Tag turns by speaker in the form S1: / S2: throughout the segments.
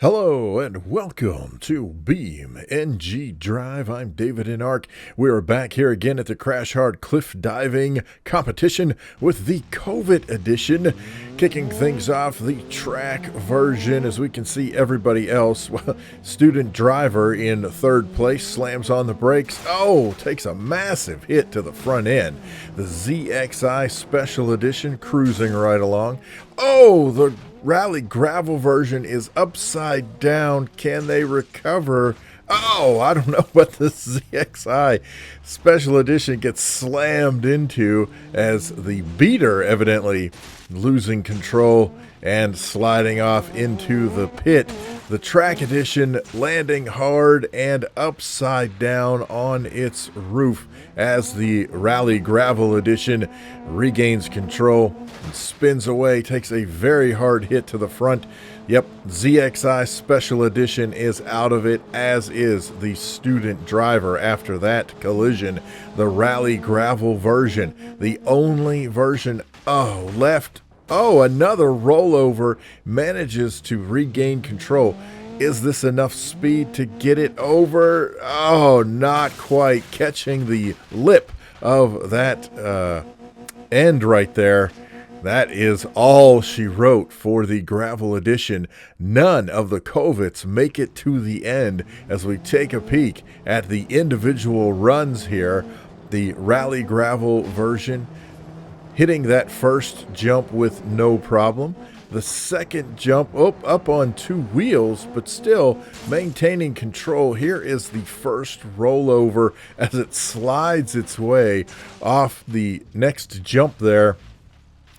S1: Hello and welcome to BeamNG Drive. I'm davidinark. We are back here again at the Crash Hard Cliff Diving Competition with the Covet edition. Kicking things off, the track version. As we can see, everybody else, well, student driver in third place slams on the brakes. Oh, takes a massive hit to the front end. The ZXI Special Edition cruising right along. Oh, the Rally Gravel version is upside down. Can they recover? Oh, I don't know, but the ZXI Special Edition gets slammed into as the beater evidently losing control and sliding off into the pit. The track edition landing hard and upside down on its roof as the Rally Gravel edition regains control and spins away, takes a very hard hit to the front. Yep, ZXI Special Edition is out of it, as is the student driver after that collision. The Rally Gravel version, the only version left. Oh, another rollover, manages to regain control. Is this enough speed to get it over? Oh, not quite. Catching the lip of that end right there. That is all she wrote for the Gravel Edition. None of the Covets make it to the end as we take a peek at the individual runs here. The Rally Gravel version hitting that first jump with no problem. The second jump up on two wheels, but still maintaining control. Here is the first rollover as it slides its way off the next jump there.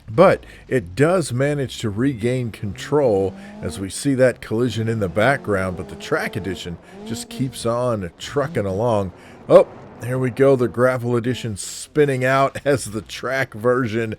S1: But it does manage to regain control as we see that collision in the background. But the track edition just keeps on trucking along. Oh, here we go, the Gravel Edition spinning out as the track version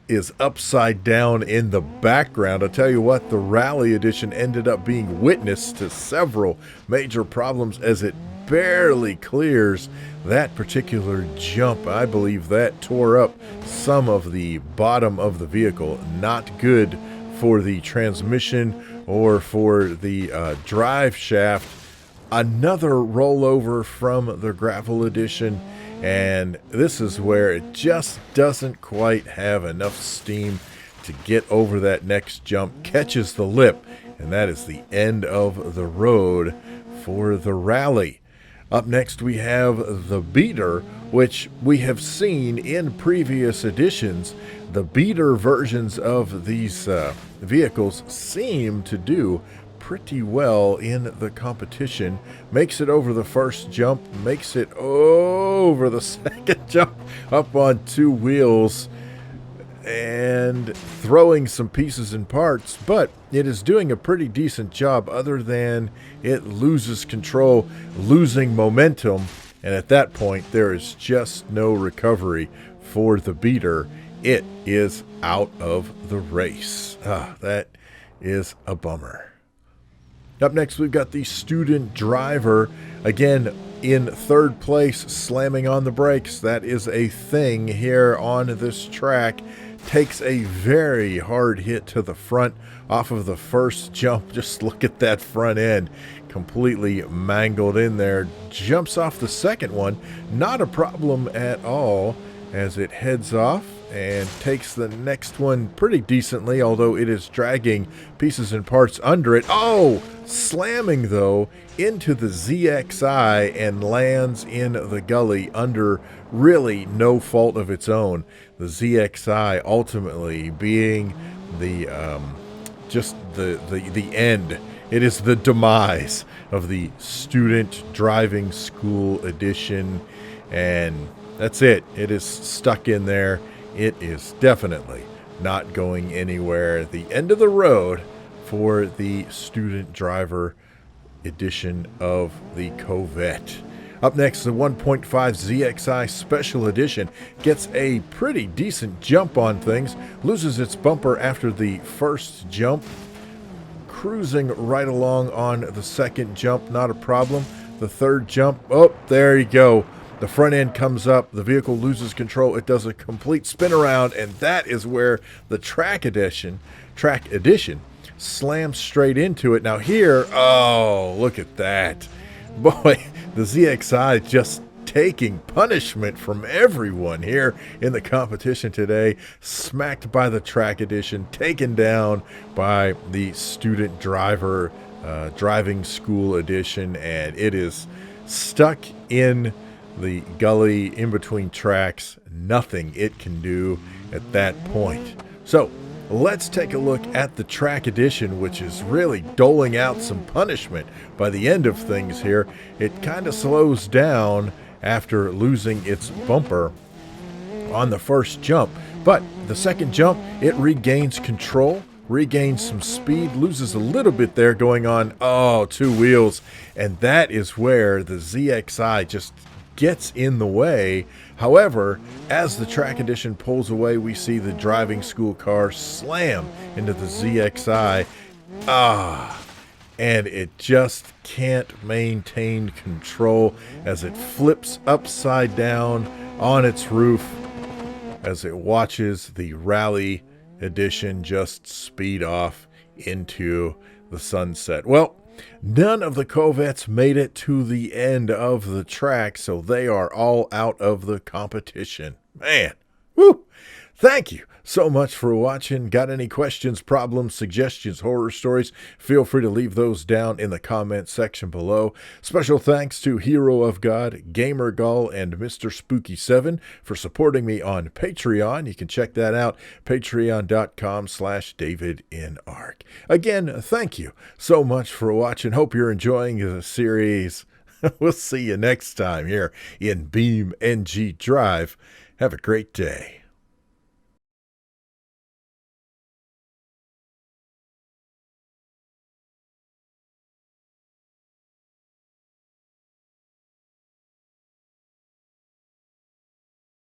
S1: is upside down in the background. I'll tell you what, the Rally Edition ended up being witness to several major problems as it barely clears that particular jump. I believe that tore up some of the bottom of the vehicle. Not good for the transmission or for the drive shaft. Another rollover from the Gravel Edition, and this is where it just doesn't quite have enough steam to get over that next jump. Catches the lip, and that is the end of the road for the Rally. Up next we have the beater, which we have seen in previous editions. The beater versions of these vehicles seem to do pretty well in the competition. Makes it over the first jump, makes it over the second jump up on two wheels, and throwing some pieces and parts, but it is doing a pretty decent job other than it loses control, losing momentum, and at that point there is just no recovery for the beater. It is out of the race. That is a bummer. Up next, we've got the student driver, again in third place, slamming on the brakes. That is a thing here on this track. Takes a very hard hit to the front off of the first jump. Just look at that front end, completely mangled in there. Jumps off the second one, not a problem at all, as it heads off and takes the next one pretty decently, although it is dragging pieces and parts under it. Oh, slamming though into the ZXI and lands in the gully under really no fault of its own. The ZXI ultimately being the just the end. It is the demise of the Student Driving School Edition, and that's it. It is stuck in there. It is definitely not going anywhere. The end of the road for the student driver edition of the Covet. Up next, the 1.5 ZXI Special Edition gets a pretty decent jump on things, loses its bumper after the first jump, cruising right along on the second jump, not a problem. The third jump, oh, there you go. The front end comes up, the vehicle loses control, it does a complete spin around, and that is where the track edition slams straight into it. Now here, oh, look at that. Boy, the ZXI just taking punishment from everyone here in the competition today. Smacked by the track edition, taken down by the student driver driving school edition, and it is stuck in the gully in between tracks. Nothing it can do at that point. So let's take a look at the track edition, which is really doling out some punishment by the end of things here. It kind of slows down after losing its bumper on the first jump, but the second jump, it regains control, regains some speed, loses a little bit there going on, two wheels, and that is where the ZXI just gets in the way. However, as the track edition pulls away, we see the driving school car slam into the ZXI. And it just can't maintain control as it flips upside down on its roof as it watches the rally edition just speed off into the sunset. Well, none of the Covets made it to the end of the track, so they are all out of the competition. Man, woo! Thank you so much for watching. Got any questions, problems, suggestions, horror stories? Feel free to leave those down in the comment section below. Special thanks to Hero of God, GamerGull, and Mr. Spooky7 for supporting me on Patreon. You can check that out, patreon.com/davidinark. Again, thank you so much for watching. Hope you're enjoying the series. We'll see you next time here in BeamNG Drive. Have a great day.